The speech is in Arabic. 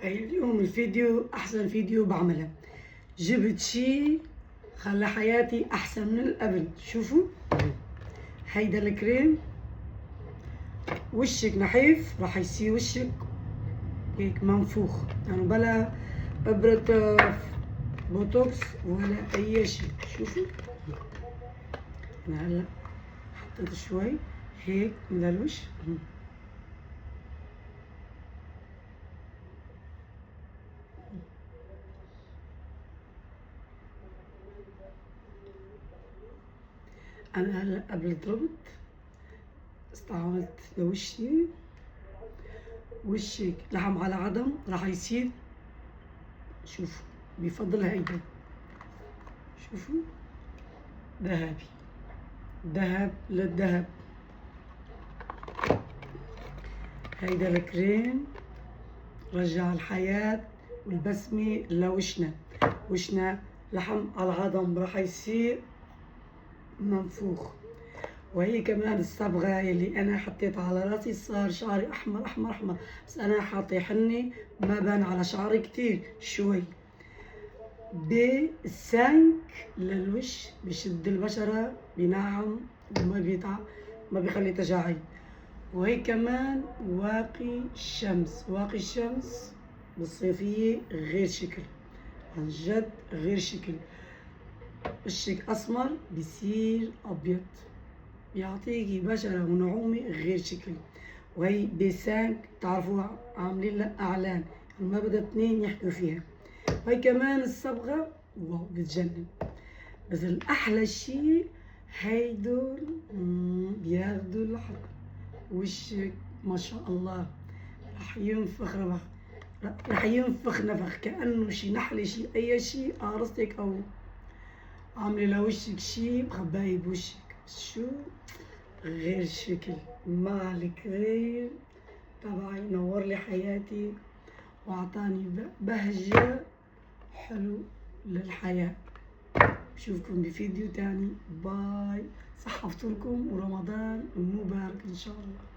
اليوم الفيديو أحسن فيديو بعمله. جبت شي خلى حياتي أحسن من قبل. شوفوا هيدا الكريم، وشك نحيف راح يصير وشك هيك منفوخ، يعني بلا إبرة بوتوكس ولا أي شي. شوفوا أنا هلا حطيت شوي هيك من الوش. أنا هلا قبل ضربت استعملت لوشي. وشك لحم على عظم راح يصير. شوفوا بفضل هيدا، شوفوا ذهبي، ذهب للذهب. هيدا الكريم رجع الحياة والبسمة لوشنا. وشنا لحم على العظم راح يصير منفوخ. وهي كمان الصبغة اللي أنا حطيتها على راسي صار شعري أحمر أحمر أحمر، بس أنا حاطة حنة ما بان على شعري كتير شوي. بالسانك للوش بشد البشرة، بنعم وما بيتعب، ما بيخلي تجاعيد. وهي كمان واقي الشمس. واقي الشمس بالصيفية غير شكل، عن جد غير شكل. وشك أسمر بصير أبيض، بيعطيكي بشرة ونعومة غير شكل. وهي بسانك تعرفوها عاملين لها إعلان، ما بدها اتنين يحكوا فيها. وهي كمان الصبغة واو بتجنن. بس الأحلى شي هيدول بياخدوا الحق. وشك ما شاء الله رح ينفخ نفخ، رح ينفخ نفخ كأنه شي نحلة شي أي شي قارصتك أو عاملة لوشك شي مخباية بوشك. شو غير شكل مع الكريم تبعي نور لي حياتي وأعطاني بهجة حلو للحياة. بشوفكم بفيديو تاني. باي، صحة فطوركم ورمضان مبارك إن شاء الله.